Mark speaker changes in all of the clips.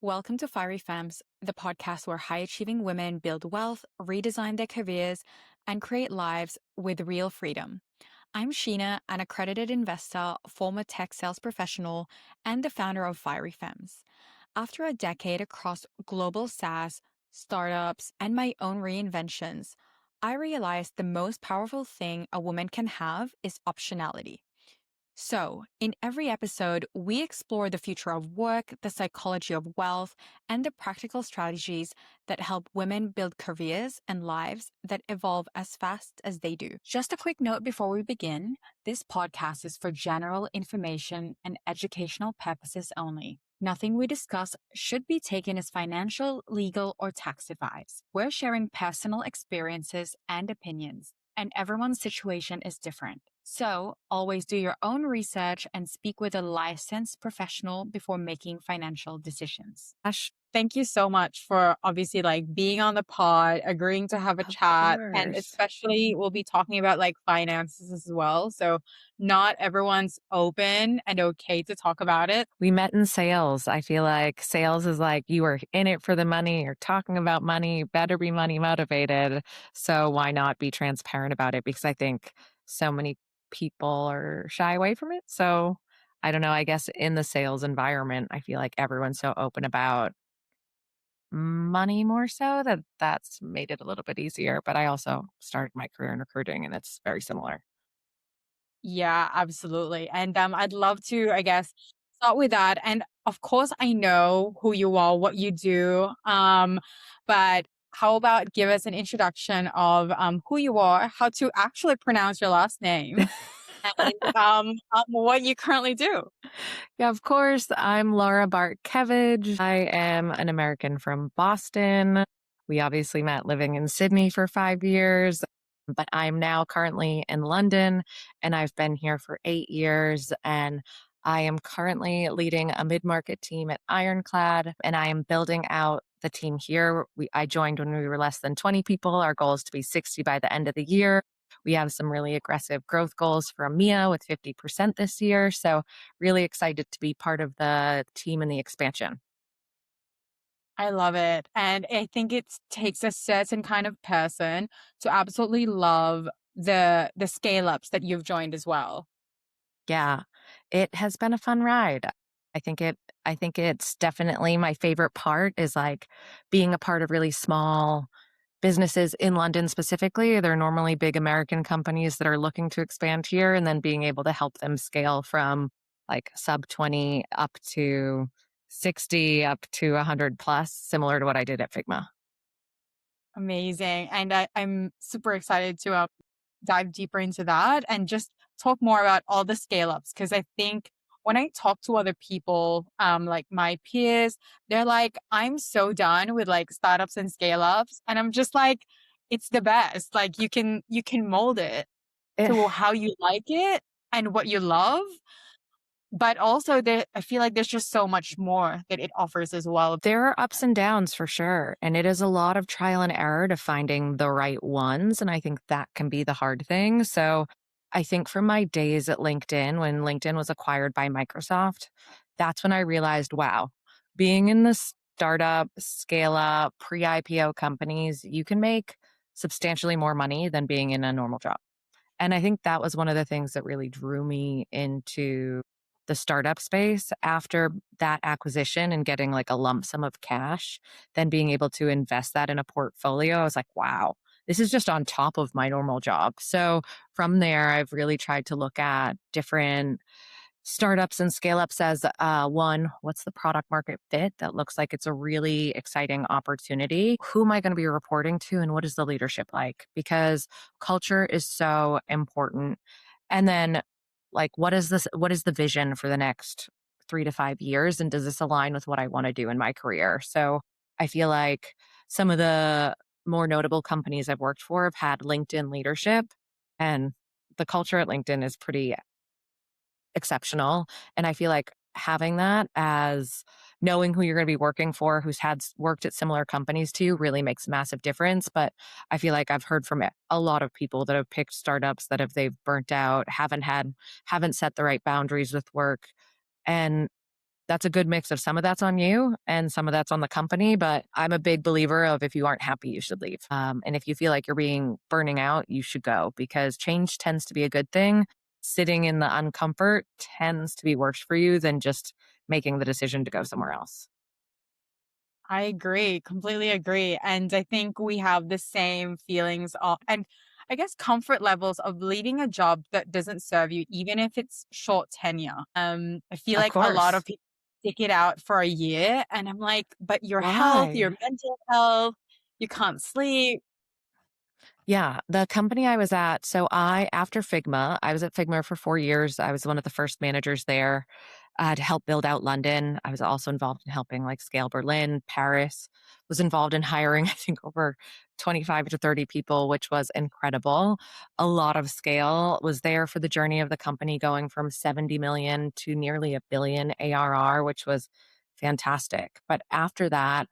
Speaker 1: Welcome to Fiery Femmes, the podcast where high achieving women build wealth, redesign their careers, and create lives with real freedom. I'm Sheena, an accredited investor, former tech sales professional, and the founder of Fiery Femmes. After a decade across global SaaS, startups, and my own reinventions, I realized the most powerful thing a woman can have is optionality. So, in every episode, we explore the future of work, the psychology of wealth, and the practical strategies that help women build careers and lives that evolve as fast as they do. Just a quick note before we begin, this podcast is for general information and educational purposes only. Nothing we discuss should be taken as financial, legal, or tax advice. We're sharing personal experiences and opinions, and everyone's situation is different. So always do your own research and speak with a licensed professional before making financial decisions. Ash, thank you so much for obviously being on the pod, agreeing to have a chat, and especially we'll be talking about finances as well. So not everyone's open and okay to talk about it.
Speaker 2: We met in sales. I feel like sales is you are in it for the money, you're talking about money, you better be money motivated. So why not be transparent about it? Because I think so many people are shy away from it. So I don't know. I guess in the sales environment, I feel like everyone's so open about money more so that's made it a little bit easier. But I also started my career in recruiting and it's very similar.
Speaker 1: Yeah, absolutely. And I'd love to, I guess, start with that. And of course, I know who you are, what you do. But how about give us an introduction of who you are, how to actually pronounce your last name, and what you currently do.
Speaker 2: Yeah, of course. I'm Laura Bartkiewicz. I am an American from Boston. We obviously met living in Sydney for 5 years, but I'm now currently in London and I've been here for 8 years. And I am currently leading a mid-market team at Ironclad and I am building out the team here. I joined when we were less than 20 people. Our goal is to be 60 by the end of the year. We have some really aggressive growth goals for EMEA with 50% this year. So really excited to be part of the team and the expansion.
Speaker 1: I love it. And I think it takes a certain kind of person to absolutely love the scale ups that you've joined as well.
Speaker 2: Yeah, it has been a fun ride. I think it I think it's definitely my favorite part is being a part of really small businesses in London specifically. They're normally big American companies that are looking to expand here and then being able to help them scale from sub 20 up to 60 up to 100 plus, similar to what I did at Figma.
Speaker 1: Amazing. And I'm super excited to dive deeper into that and just talk more about all the scale ups. Because I think when I talk to other people, like my peers, they're like, I'm so done with startups and scale ups. And I'm just like, it's the best. You can mold it
Speaker 2: Eh,
Speaker 1: to how you like it and what you love. But also I feel like there's just so much more that it offers as well.
Speaker 2: There are ups and downs for sure. And it is a lot of trial and error to finding the right ones. And I think that can be the hard thing. So I think from my days at LinkedIn, when LinkedIn was acquired by Microsoft, that's when I realized, wow, being in the startup, scale up, pre IPO companies, you can make substantially more money than being in a normal job. And I think that was one of the things that really drew me into the startup space after that acquisition and getting a lump sum of cash, then being able to invest that in a portfolio. I was like, wow, this is just on top of my normal job. So from there, I've really tried to look at different startups and scale ups as one, what's the product market fit that looks like it's a really exciting opportunity? Who am I going to be reporting to and what is the leadership like? Because culture is so important. And then what is the vision for the next 3 to 5 years? And does this align with what I want to do in my career? So I feel like some of the more notable companies I've worked for have had LinkedIn leadership and the culture at LinkedIn is pretty exceptional. And I feel like having that as knowing who you're going to be working for, who's worked at similar companies to you, really makes a massive difference. But I feel like I've heard from a lot of people that have picked startups that if they've burnt out, haven't set the right boundaries with work. And that's a good mix of some of that's on you and some of that's on the company. But I'm a big believer of if you aren't happy, you should leave. And if you feel like you're being burning out, you should go because change tends to be a good thing. Sitting in the uncomfort tends to be worse for you than just making the decision to go somewhere else.
Speaker 1: I agree, completely agree. And I think we have the same feelings and I guess comfort levels of leaving a job that doesn't serve you, even if it's short tenure. I feel
Speaker 2: Of
Speaker 1: like a lot
Speaker 2: course.
Speaker 1: of people stick it out for a year and I'm like, but your health, your
Speaker 2: Why?
Speaker 1: mental health, you can't sleep.
Speaker 2: Yeah, the company I was at, so after Figma, I was at Figma for 4 years. I was one of the first managers there, to help build out London. I was also involved in helping, like, scale Berlin, Paris, was involved in hiring, I think, over 25 to 30 people, which was incredible. A lot of scale, was there for the journey of the company going from 70 million to nearly 1 billion ARR, which was fantastic. But after that,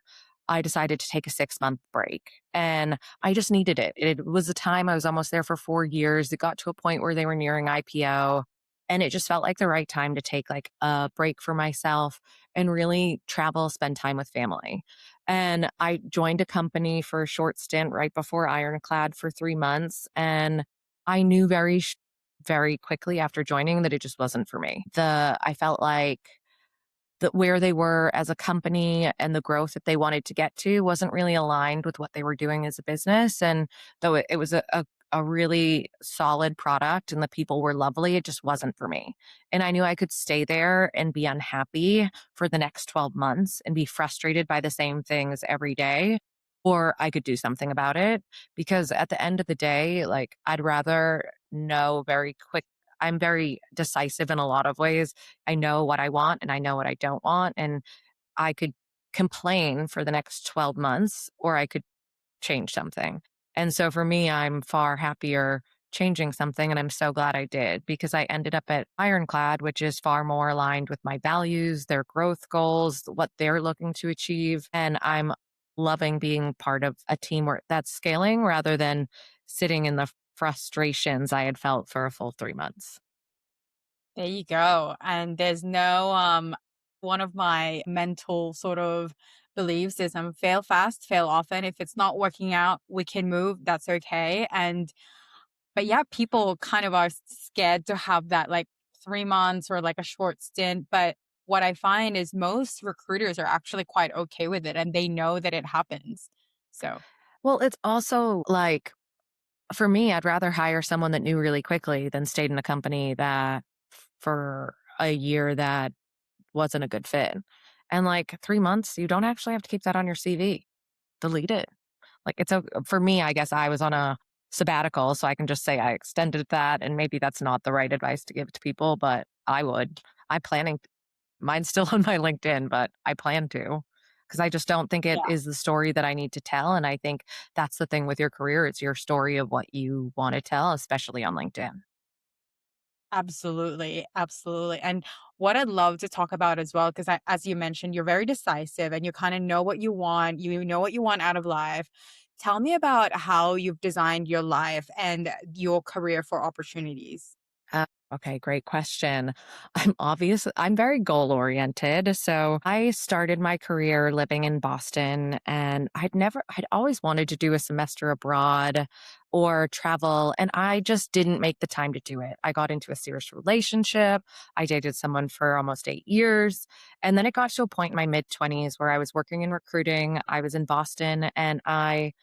Speaker 2: I decided to take a 6-month break, and I just needed it. It was a time I was almost there for 4 years. It got to a point where they were nearing IPO, and it just felt like the right time to take, like, a break for myself and really travel, spend time with family. And I joined a company for a short stint right before Ironclad for 3 months, and I knew very quickly after joining that it just wasn't for me. I felt like that where they were as a company and the growth that they wanted to get to wasn't really aligned with what they were doing as a business. And though it was a really solid product and the people were lovely, it just wasn't for me. And I knew I could stay there and be unhappy for the next 12 months and be frustrated by the same things every day. Or I could do something about it because at the end of the day, like I'd rather know very quick. I'm very decisive in a lot of ways. I know what I want and I know what I don't want. And I could complain for the next 12 months or I could change something. And so for me, I'm far happier changing something. And I'm so glad I did because I ended up at Ironclad, which is far more aligned with my values, their growth goals, what they're looking to achieve. And I'm loving being part of a team where that's scaling rather than sitting in the frustrations I had felt for a full 3 months.
Speaker 1: There you go. And there's no one of my mental sort of beliefs is fail fast, fail often. If it's not working out, we can move. That's okay. And but yeah, people kind of are scared to have that like 3 months or like a short stint. But what I find is most recruiters are actually quite okay with it and they know that it happens. So
Speaker 2: Well, it's also like for me, I'd rather hire someone that knew really quickly than stayed in a company that for a year that wasn't a good fit. And like 3 months, you don't actually have to keep that on your CV. Delete it. Like for me, I guess I was on a sabbatical, so I can just say I extended that. And maybe that's not the right advice to give to people, but I would. I planning Mine's still on my LinkedIn, but I plan to because I just don't think it is the story that I need to tell. And I think that's the thing with your career. It's your story of what you want to tell, especially on LinkedIn.
Speaker 1: absolutely, absolutely. And what I'd love to talk about as well, because as you mentioned, you're very decisive and you kind of know what you know what you want out of life. Tell me about how you've designed your life and your career for opportunities.
Speaker 2: Okay, great question. I'm very goal oriented. So I started my career living in Boston and I'd always wanted to do a semester abroad or travel. And I just didn't make the time to do it. I got into a serious relationship. I dated someone for almost 8 years. And then it got to a point in my mid 20s where I was working in recruiting. I was in Boston and I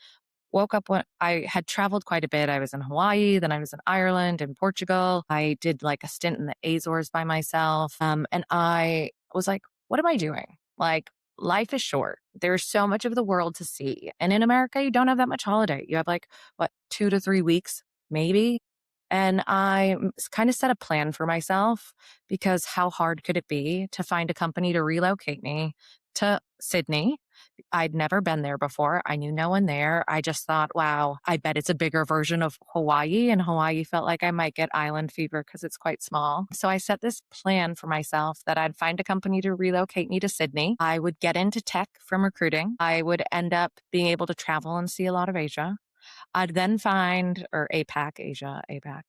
Speaker 2: woke up when I had traveled quite a bit. I was in Hawaii, then I was in Ireland and Portugal. I did like a stint in the Azores by myself. And I was like, what am I doing? Like, life is short. There's so much of the world to see. And in America, you don't have that much holiday. You have like, what, 2 to 3 weeks, maybe? And I kind of set a plan for myself because how hard could it be to find a company to relocate me to Sydney? I'd never been there before. I knew no one there. I just thought, wow, I bet it's a bigger version of Hawaii. And Hawaii felt like I might get island fever because it's quite small. So I set this plan for myself that I'd find a company to relocate me to Sydney. I would get into tech from recruiting. I would end up being able to travel and see a lot of Asia. I'd then find, or APAC, Asia, APAC,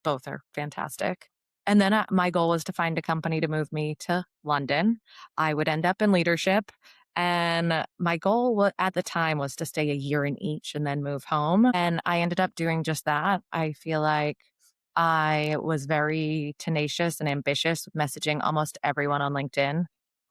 Speaker 2: both are fantastic. And then my goal was to find a company to move me to London. I would end up in leadership. And my goal at the time was to stay a year in each and then move home. And I ended up doing just that. I feel like I was very tenacious and ambitious with messaging almost everyone on LinkedIn.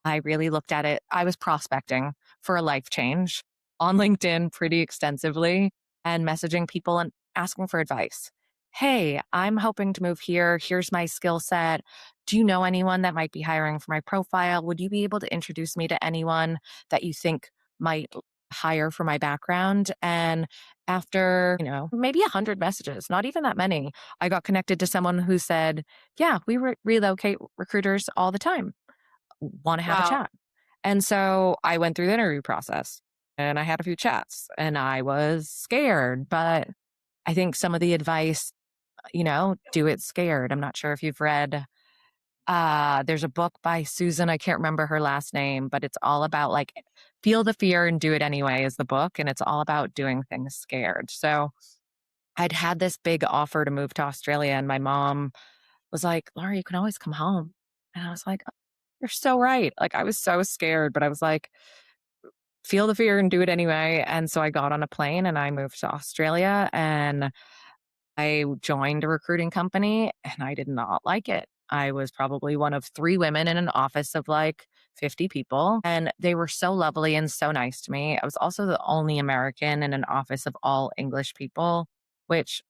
Speaker 2: I really looked at it. I was prospecting for a life change on LinkedIn pretty extensively and messaging people and asking for advice. Hey, I'm hoping to move here. Here's my skill set. Do you know anyone that might be hiring for my profile? Would you be able to introduce me to anyone that you think might hire for my background? And after, maybe 100 messages, not even that many, I got connected to someone who said, yeah, we relocate recruiters all the time. Want to have a
Speaker 1: Wow.
Speaker 2: chat? And so I went through the interview process and I had a few chats and I was scared, but I think some of the advice, do it scared. I'm not sure if you've read, there's a book by Susan, I can't remember her last name, but it's all about like feel the fear and do it anyway is the book. And it's all about doing things scared. So I'd had this big offer to move to Australia and my mom was like, Laura, you can always come home. And I was like, "Oh, you're so right." Like I was so scared, but I was like, feel the fear and do it anyway. And so I got on a plane and I moved to Australia and I joined a recruiting company and I did not like it. I was probably one of 3 women in an office of like 50 people, and they were so lovely and so nice to me. I was also the only American in an office of all English people, which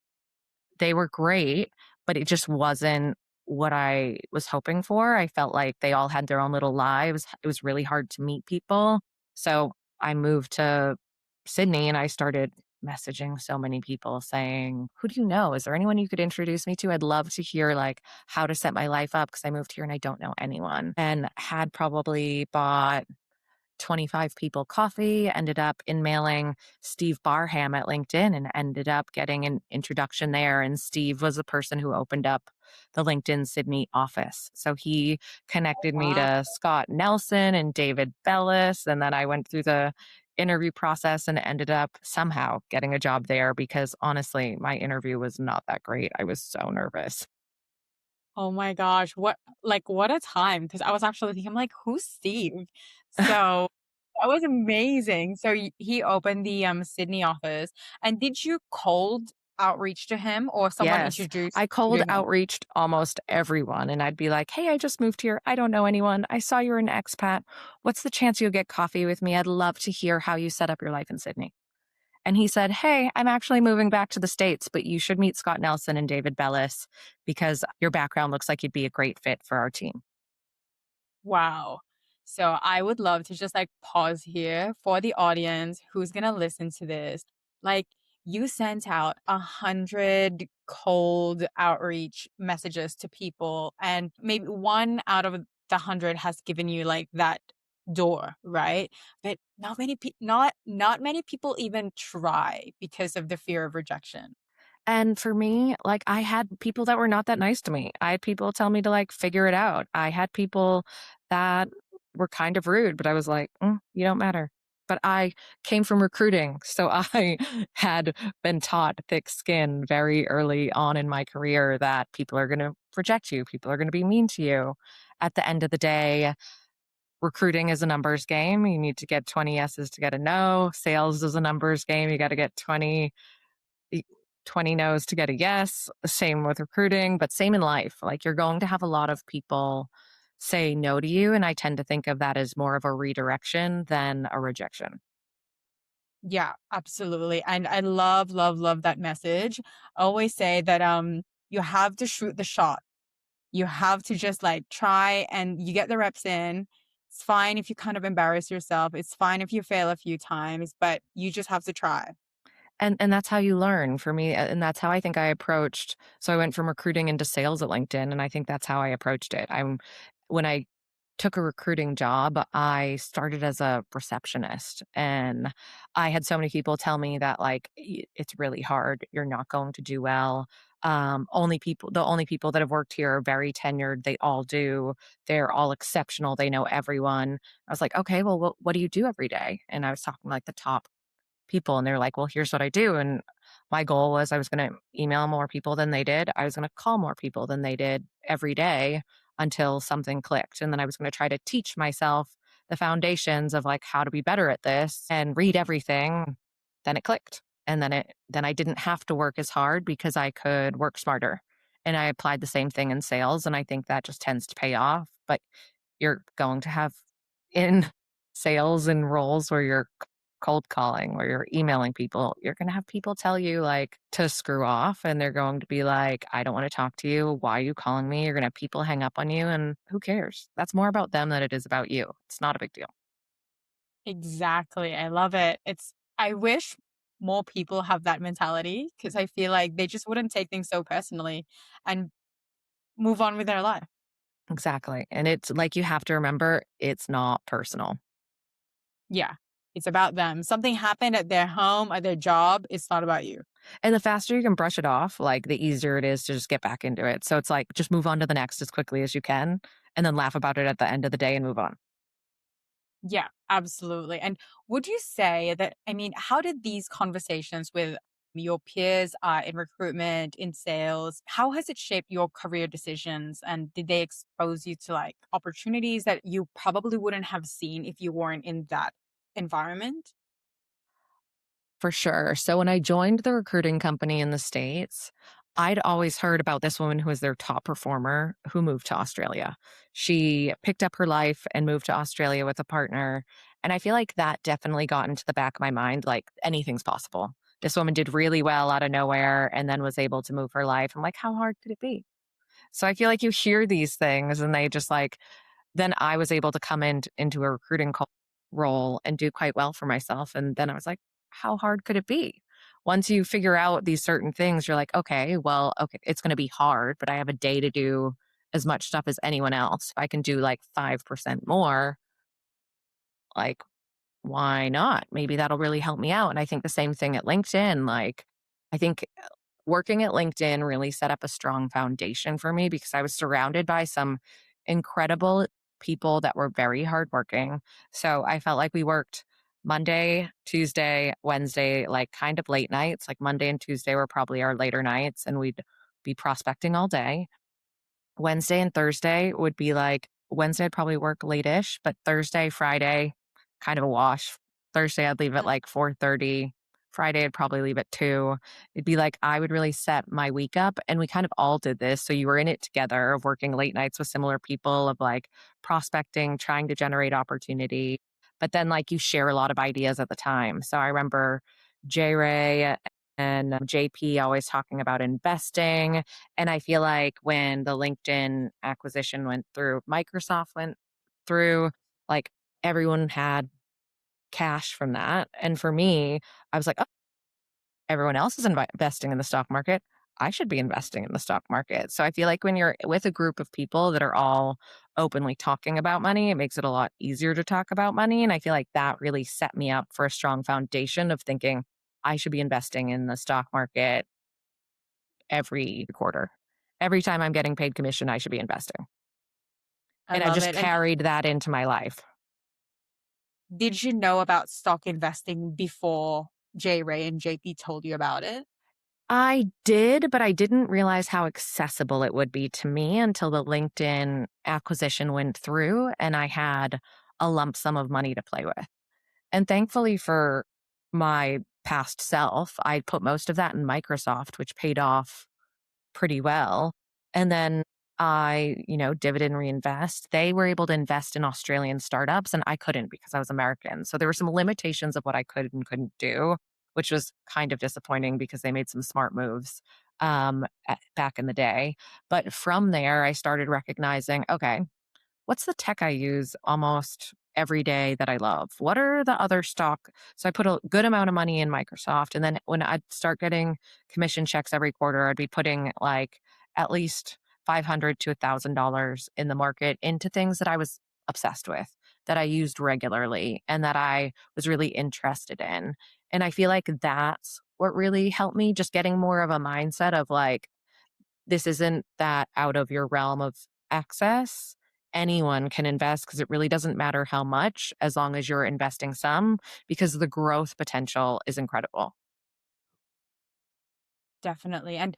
Speaker 2: they were great, but it just wasn't what I was hoping for. I felt like they all had their own little lives. It was really hard to meet people. So I moved to Sydney and I started messaging so many people saying, "Who do you know? Is there anyone you could introduce me to? I'd love to hear like how to set my life up because I moved here and I don't know anyone." And had probably bought 25 people coffee, ended up in mailing Steve Barham at LinkedIn and ended up getting an introduction there. And Steve was the person who opened up the LinkedIn Sydney office. So he connected me
Speaker 1: Wow.
Speaker 2: to Scott Nelson and David Bellis. And then I went through the interview process and ended up somehow getting a job there because honestly, my interview was not that great. I was so nervous.
Speaker 1: Oh my gosh, what a time, because I was actually thinking, I'm like, "Who's Steve?" So, that was amazing. So, he opened the, Sydney office, and did you cold outreach to him or someone
Speaker 2: Yes.
Speaker 1: introduced
Speaker 2: I
Speaker 1: you
Speaker 2: cold
Speaker 1: to him?
Speaker 2: outreached almost everyone and I'd be like, "Hey, I just moved here. I don't know anyone. I saw you're an expat. What's the chance you'll get coffee with me? I'd love to hear how you set up your life in Sydney." And he said, "Hey, I'm actually moving back to the States, but you should meet Scott Nelson and David Bellis because your background looks like you'd be a great fit for our team."
Speaker 1: Wow. So I would love to just like pause here for the audience who's gonna listen to this. Like you sent out 100 cold outreach messages to people, and maybe one out of the 100 has given you like that door, right? But not many people even try because of the fear of rejection.
Speaker 2: And for me, like I had people that were not that nice to me. I had people tell me to like figure it out. I had people that were kind of rude, but I was like, you don't matter. But I came from recruiting. So I had been taught thick skin very early on in my career that people are going to reject you, people are going to be mean to you. At the end of the day, recruiting is a numbers game. You need to get 20 yeses to get a no. Sales is a numbers game. You got to get 20 no's to get a yes. Same with recruiting, but same in life. Like you're going to have a lot of people say no to you. And I tend to think of that as more of a redirection than a rejection.
Speaker 1: Yeah, absolutely. And I love, love, love that message. I always say that you have to shoot the shot. You have to just like try and you get the reps in. It's fine if you kind of embarrass yourself. It's fine if you fail a few times, but you just have to try.
Speaker 2: And that's how you learn for me. And that's how I think I approached. So I went from recruiting into sales at LinkedIn. And I think that's how I approached it. When I took a recruiting job, I started as a receptionist and I had so many people tell me that like it's really hard, you're not going to do well. The only people that have worked here are very tenured. They all do. They're all exceptional. They know everyone. I was like, okay, well, what do you do every day? And I was talking like the top people and they're like, well, here's what I do. And my goal was I was going to email more people than they did. I was going to call more people than they did. every day until something clicked. And then I was going to try to teach myself the foundations of like how to be better at this and read everything. Then it clicked. And then I didn't have to work as hard because I could work smarter. And I applied the same thing in sales. And I think that just tends to pay off. But you're going to have in sales and roles where you're cold calling, where you're emailing people, you're going to have people tell you like to screw off and they're going to be like, I don't want to talk to you. Why are you calling me? You're going to have people hang up on you and who cares? That's more about them than it is about you. It's not a big deal.
Speaker 1: Exactly. I love it. I wish more people have that mentality because I feel like they just wouldn't take things so personally and move on with their life.
Speaker 2: Exactly. And it's like you have to remember it's not personal.
Speaker 1: Yeah. It's about them. Something happened at their home, at their job. It's not about you.
Speaker 2: And the faster you can brush it off, like the easier it is to just get back into it. So it's like just move on to the next as quickly as you can and then laugh about it at the end of the day and move on.
Speaker 1: Yeah, absolutely. And would you say that, I mean, how did these conversations with your peers in recruitment, in sales, how has it shaped your career decisions? And did they expose you to like opportunities that you probably wouldn't have seen if you weren't in that environment?
Speaker 2: For sure. So when I joined the recruiting company in the States, I'd always heard about this woman who was their top performer who moved to Australia. She picked up her life and moved to Australia with a partner. And I feel like that definitely got into the back of my mind like anything's possible. This woman did really well out of nowhere and then was able to move her life. I'm like, how hard could it be? So I feel like you hear these things and they just like then I was able to come into a role and do quite well for myself. And then I was like, how hard could it be? Once you figure out these certain things, you're like, okay, well, okay, it's going to be hard, but I have a day to do as much stuff as anyone else. If I can do like 5% more, like, why not? Maybe that'll really help me out. And I think the same thing at LinkedIn. Like, I think working at LinkedIn really set up a strong foundation for me because I was surrounded by some incredible people that were very hardworking. So I felt like we worked Monday, Tuesday, Wednesday, like kind of late nights. Like Monday and Tuesday were probably our later nights, and we'd be prospecting all day. Wednesday and Thursday would be like Wednesday I'd probably work late-ish, but Thursday, Friday, kind of a wash. Thursday I'd leave at like 4:30. Friday I'd probably leave at 2. It'd be like I would really set my week up and we kind of all did this. So you were in it together of working late nights with similar people of like prospecting, trying to generate opportunity. But then like you share a lot of ideas at the time. So I remember J Ray and JP always talking about investing and I feel like when the LinkedIn acquisition went through, Microsoft went through, like everyone had cash from that. And for me, I was like, oh, everyone else is investing in the stock market. I should be investing in the stock market. So I feel like when you're with a group of people that are all openly talking about money, it makes it a lot easier to talk about money. And I feel like that really set me up for a strong foundation of thinking I should be investing in the stock market every quarter. Every time I'm getting paid commission, I should be investing.
Speaker 1: I
Speaker 2: And I've
Speaker 1: love
Speaker 2: just
Speaker 1: it. And
Speaker 2: carried that into my life.
Speaker 1: did you know about stock investing before J Ray and JP told you about it?
Speaker 2: I did, but I didn't realize how accessible it would be to me until the LinkedIn acquisition went through and I had a lump sum of money to play with. And thankfully for my past self, I put most of that in Microsoft, which paid off pretty well. And then dividend reinvest. They were able to invest in Australian startups and I couldn't because I was American. So there were some limitations of what I could and couldn't do, which was kind of disappointing because they made some smart moves back in the day. But from there, I started recognizing, okay, what's the tech I use almost every day that I love? What are the other stock? So I put a good amount of money in Microsoft. And then when I'd start getting commission checks every quarter, I'd be putting like at least 500 to $1,000 in the market into things that I was obsessed with, that I used regularly, and that I was really interested in. And I feel like that's what really helped me just getting more of a mindset of like, this isn't that out of your realm of access. Anyone can invest because it really doesn't matter how much as long as you're investing some because the growth potential is incredible.
Speaker 1: Definitely. And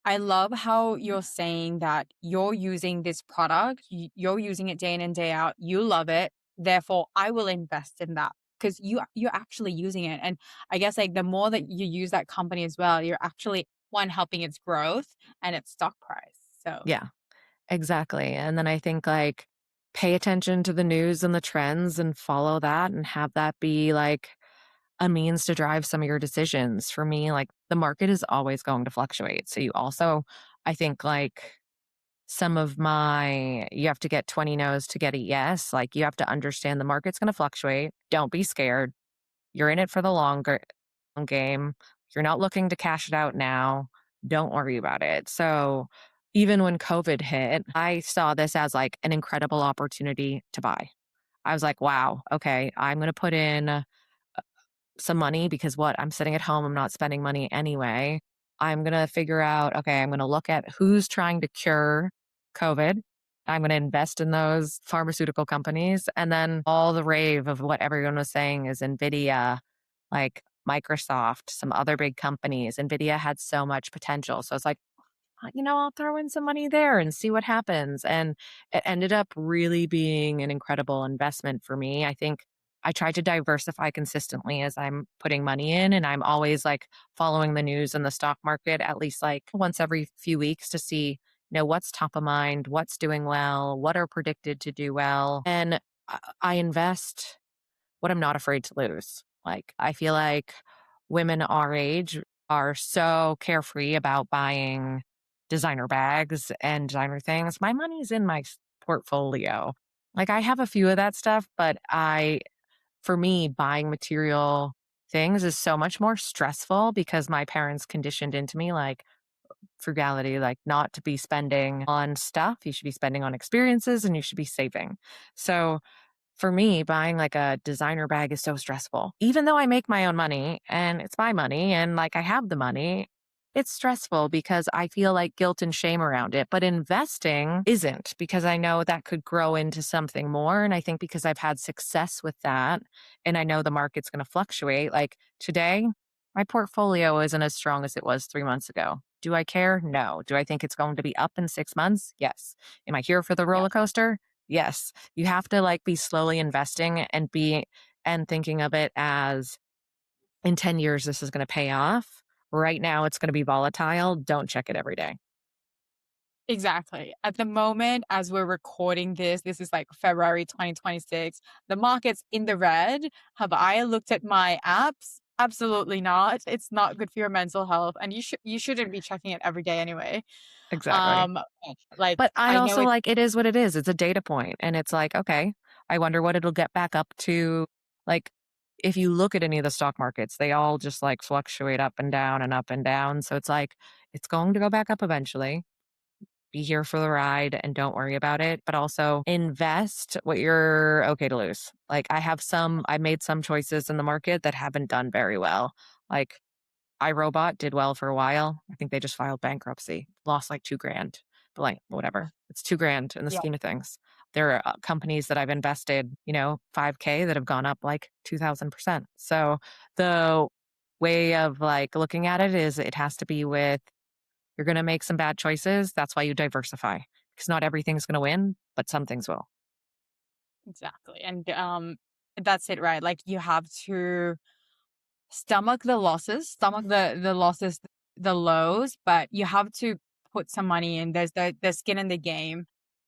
Speaker 1: I love how you're saying that you're using this product, you're using it day in and day out, you love it, therefore I will invest in that because you're actually using it. And I guess like the more that you use that company as well, you're actually one helping its growth and its stock price. So
Speaker 2: Yeah, exactly. And then I think like pay attention to the news and the trends and follow that and have that be like a means to drive some of your decisions. For me, like the market is always going to fluctuate. So you also, I think like some of my, you have to get 20 no's to get a yes. Like you have to understand the market's going to fluctuate. Don't be scared. You're in it for the long game. You're not looking to cash it out now. Don't worry about it. So even when COVID hit, I saw this as like an incredible opportunity to buy. I was like, wow, okay, I'm going to put in some money because what? I'm sitting at home, I'm not spending money anyway. I'm going to figure out, okay, I'm going to look at who's trying to cure COVID. I'm going to invest in those pharmaceutical companies. And then all the rave of what everyone was saying is Nvidia, like Microsoft, some other big companies. Nvidia had so much potential. So it's like, I'll throw in some money there and see what happens. And it ended up really being an incredible investment for me. I think I tried to diversify consistently as I'm putting money in, and I'm always like following the news in the stock market at least like once every few weeks to see, what's top of mind, what's doing well, what are predicted to do well. And I invest what I'm not afraid to lose. Like, I feel like women our age are so carefree about buying designer bags and designer things. My money's in my portfolio. Like, I have a few of that stuff, but for me, buying material things is so much more stressful because my parents conditioned into me like frugality, like not to be spending on stuff. You should be spending on experiences and you should be saving. So, for me, buying like a designer bag is so stressful. Even though I make my own money and it's my money and like I have the money, it's stressful because I feel like guilt and shame around it. But investing isn't because I know that could grow into something more. And I think because I've had success with that and I know the market's going to fluctuate, like today, my portfolio isn't as strong as it was 3 months ago. Do I care? No. Do I think it's going to be up in 6 months? Yes. Am I here for the
Speaker 1: yeah,
Speaker 2: roller coaster? Yes. You have to like be slowly investing and thinking of it as in 10 years this is going to pay off. Right now it's going to be volatile. Don't check it every day.
Speaker 1: exactly. At the moment, as we're recording this is like February 2026. The market's in the red. Have I looked at my apps? Absolutely not. It's not good for your mental health, and you shouldn't be checking it every day anyway.
Speaker 2: Exactly.
Speaker 1: Um, like
Speaker 2: But I
Speaker 1: I know
Speaker 2: also
Speaker 1: it
Speaker 2: like it is what it is. It's a data point and it's like, okay, I wonder what it'll get back up to. Like if you look at any of the stock markets, they all just like fluctuate up and down and up and down. So it's like it's going to go back up eventually. Be here for the ride and don't worry about it, but also invest what you're okay to lose. Like I made some choices in the market that haven't done very well. Like iRobot did well for a while. I think they just filed bankruptcy, lost like 2 grand, but like whatever. It's 2 grand in the
Speaker 1: yeah,
Speaker 2: scheme of things. There are companies that I've invested, 5K that have gone up like 2000%. So the way of like looking at it is it has to be with you're going to make some bad choices. That's why you diversify because not everything's going to win, but some things will.
Speaker 1: exactly. And that's it, right? Like you have to stomach the losses, stomach the losses, the lows, but you have to put some money in. There's the skin in the game.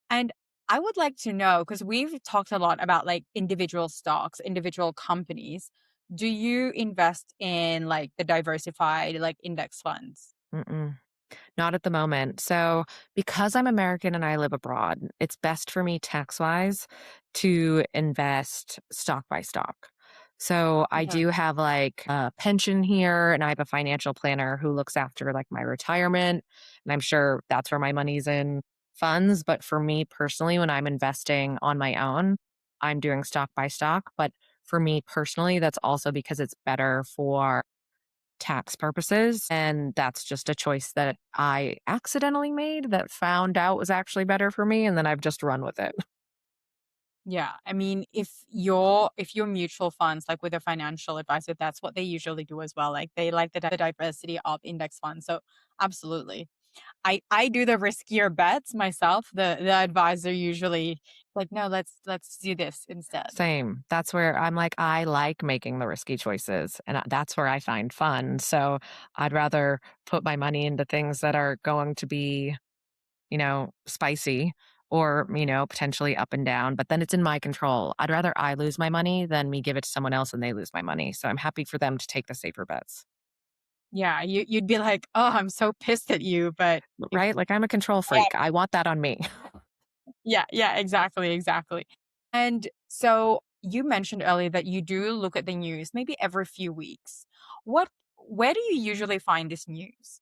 Speaker 1: And I would like to know, because we've talked a lot about like individual stocks, individual companies. Do you invest in like the diversified like index funds?
Speaker 2: Mm-mm. Not at the moment. So, because I'm American and I live abroad, it's best for me tax wise to invest stock by stock. So, I
Speaker 1: Okay.
Speaker 2: do have like a pension here and I have a financial planner who looks after like my retirement. And I'm sure that's where my money's in funds. But for me personally, when I'm investing on my own, I'm doing stock by stock. But for me personally, that's also because it's better for tax purposes. And that's just a choice that I accidentally made that found out was actually better for me. And then I've just run with it.
Speaker 1: Yeah. I mean, if your mutual funds, like with a financial advisor, that's what they usually do as well. Like they like the diversity of index funds. So absolutely. I do the riskier bets myself. The advisor usually like, no, let's do this instead.
Speaker 2: Same. That's where I'm like, I like making the risky choices, and that's where I find fun. So I'd rather put my money into things that are going to be, spicy or, potentially up and down, but then it's in my control. I'd rather I lose my money than me give it to someone else and they lose my money. So I'm happy for them to take the safer bets.
Speaker 1: Yeah, you'd be like, "Oh, I'm so pissed at you," but if
Speaker 2: Right? Like I'm a control
Speaker 1: yeah,
Speaker 2: freak. I want that on me.
Speaker 1: yeah, yeah, exactly, exactly. And so you mentioned earlier that you do look at the news maybe every few weeks. What where do you usually find this news?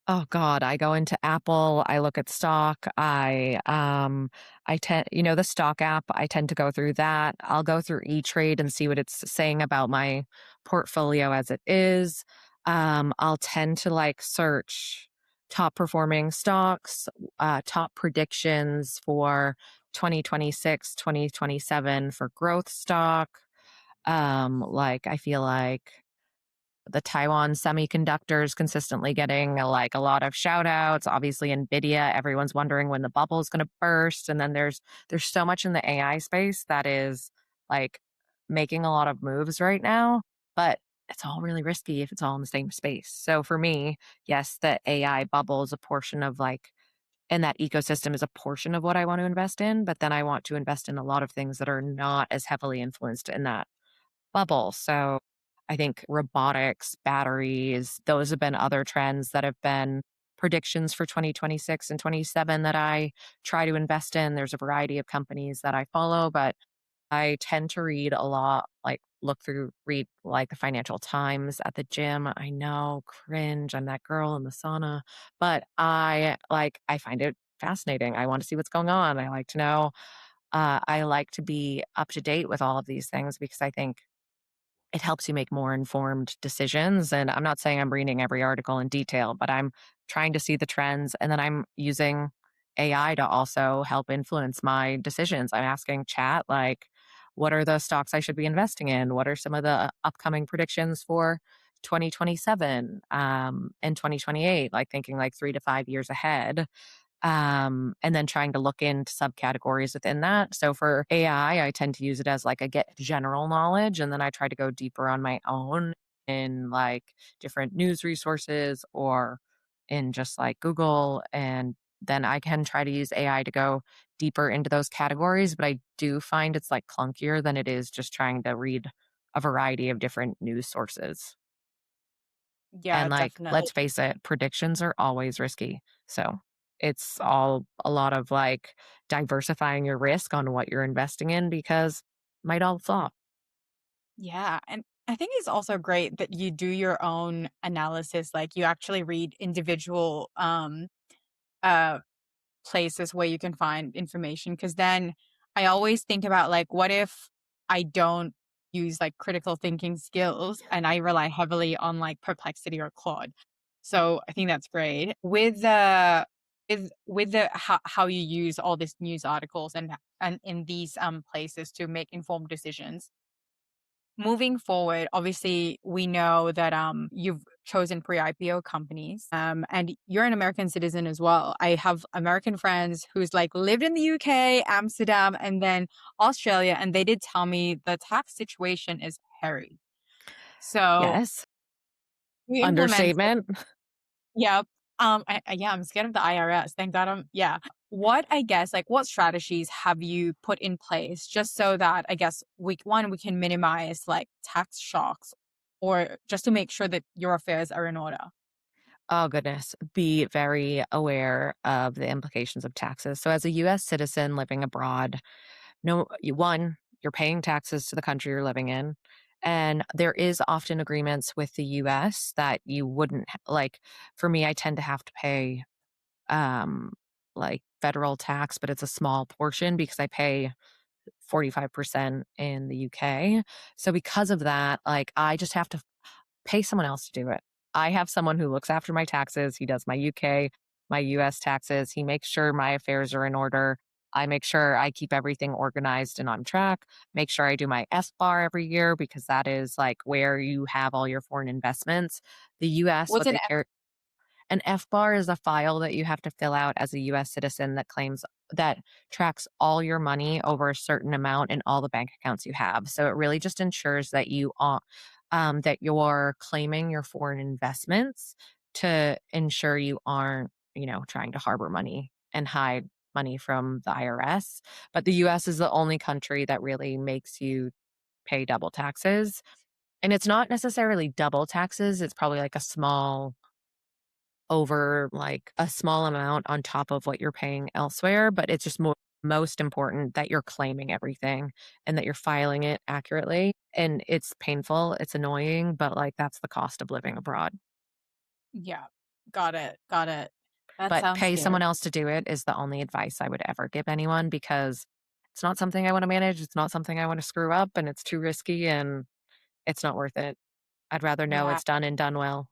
Speaker 2: Oh god, I go into Apple, I look at stock, I tend the stock app, I tend to go through that. I'll go through E-Trade and see what it's saying about my portfolio as it is. I'll tend to like search top performing stocks, top predictions for 2026, 2027 for growth stock. Like I feel like the Taiwan semiconductors consistently getting like a lot of shout outs. Obviously, Nvidia, everyone's wondering when the bubble is going to burst. And then there's so much in the AI space that is like making a lot of moves right now, but it's all really risky if it's all in the same space. So for me, yes, the AI bubble is a portion of like, and that ecosystem is a portion of what I want to invest in. But then I want to invest in a lot of things that are not as heavily influenced in that bubble. So I think robotics, batteries, those have been other trends that have been predictions for 2026 and 27 that I try to invest in. There's a variety of companies that I follow, but I tend to read a lot, like read like the Financial Times at the gym. I know, cringe. I'm that girl in the sauna, but I find it fascinating. I want to see what's going on. I like to know. I like to be up to date with all of these things because I think it helps you make more informed decisions. And I'm not saying I'm reading every article in detail, but I'm trying to see the trends. And then I'm using AI to also help influence my decisions. I'm asking chat, like, what are the stocks I should be investing in? What are some of the upcoming predictions for 2027 and 2028? Like thinking like 3 to 5 years ahead, and then trying to look into subcategories within that. So for AI, I tend to use it as like a get general knowledge, and then I try to go deeper on my own in like different news resources or in just like Google. And then I can try to use AI to go deeper into those categories. But I do find it's like clunkier than it is just trying to read a variety of different news sources.
Speaker 1: Yeah,
Speaker 2: And, like,
Speaker 1: definitely.
Speaker 2: let's face it, predictions are always risky. So, it's all a lot of, like, diversifying your risk on what you're investing in because might all flop.
Speaker 1: Yeah, and I think it's also great that you do your own analysis, like, you actually read individual, uh, places where you can find information. Because then I always think about, like, what if I don't use, like, critical thinking skills and I rely heavily on, like, Perplexity or Claude? So, I think that's great. With the how you use all these news articles and in these, places to make informed decisions. Moving forward, obviously, we know that you've chosen pre-IPO companies, and you're an American citizen as well. I have American friends who's like lived in the UK, Amsterdam, and then Australia, and they did tell me the tax situation is hairy. So
Speaker 2: Yes.
Speaker 1: we implemented.
Speaker 2: Understatement.
Speaker 1: Yep. Yeah, I'm scared of the IRS. Thank God yeah. What I guess, like, what strategies have you put in place just so that I guess we can minimize like tax shocks or just to make sure that your affairs are in order?
Speaker 2: Oh, goodness. Be very aware of the implications of taxes. So, as a US citizen living abroad, no, one, you're paying taxes to the country you're living in. And there is often agreements with the US that you wouldn't like. For me, I tend to have to pay um, like federal tax, but it's a small portion because I pay 45% in the UK. So because of that, like I just have to pay someone else to do it. I have someone who looks after my taxes. He does my UK, my US taxes. He makes sure my affairs are in order. I make sure I keep everything organized and on track. Make sure I do my S bar every year because that is like where you have all your foreign investments. The US,
Speaker 1: What's
Speaker 2: what
Speaker 1: an
Speaker 2: they care An F-bar is a file that you have to fill out as a US citizen that tracks all your money over a certain amount in all the bank accounts you have. So it really just ensures that that you're claiming your foreign investments to ensure you aren't, trying to harbor money and hide money from the IRS. But the US is the only country that really makes you pay double taxes. And it's not necessarily double taxes, it's probably like a small amount on top of what you're paying elsewhere, but it's just most important that you're claiming everything and that you're filing it accurately. And it's painful, it's annoying, but like that's the cost of living abroad.
Speaker 1: Yeah. Got it. Got it. That
Speaker 2: But
Speaker 1: sounds
Speaker 2: pay someone
Speaker 1: scary.
Speaker 2: else to do it is the only advice I would ever give anyone because it's not something I want to manage. It's not something I want to screw up and it's too risky and it's not worth it. I'd rather know
Speaker 1: Yeah.
Speaker 2: it's done and done well.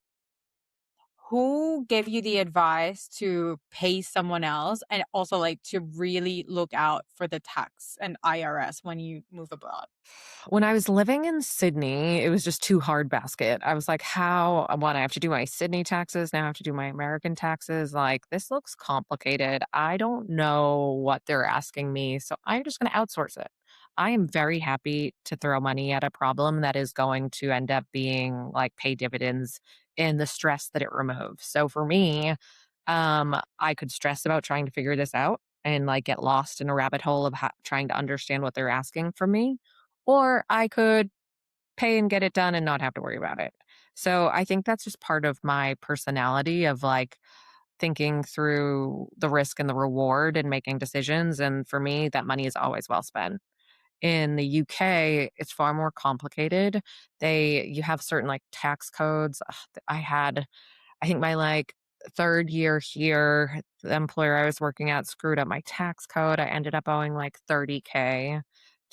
Speaker 1: Who gave you the advice to pay someone else and also like to really look out for the tax and IRS when you move abroad?
Speaker 2: When I was living in Sydney, it was just too hard basket. I was like, how, one, I have to do my Sydney taxes. Now I have to do my American taxes. Like, this looks complicated. I don't know what they're asking me. So I'm just going to outsource it. I am very happy to throw money at a problem that is going to end up being like pay dividends in the stress that it removes. So for me, I could stress about trying to figure this out and like get lost in a rabbit hole of trying to understand what they're asking from me, or I could pay and get it done and not have to worry about it. So I think that's just part of my personality of like thinking through the risk and the reward and making decisions. And for me, that money is always well spent. In the UK, it's far more complicated. You have certain like tax codes. I think my like 3rd year here, the employer I was working at screwed up my tax code. I ended up owing like 30K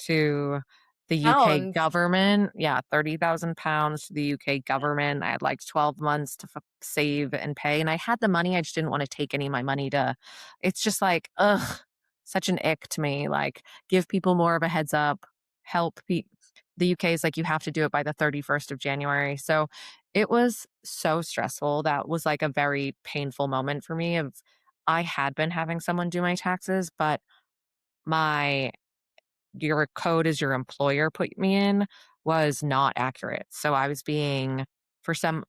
Speaker 2: to the UK
Speaker 1: Pounds.
Speaker 2: government. Yeah, £30,000 to the UK government. I had like 12 months to save and pay. And I had the money. I just didn't want to take any of my money to, it's just like, ugh, such an ick to me. Like, give people more of a heads up, help people. The UK is like, you have to do it by the 31st of January. So it was so stressful. That was like a very painful moment for me of I had been having someone do my taxes, but my your code as your employer put me in was not accurate. So I was being for some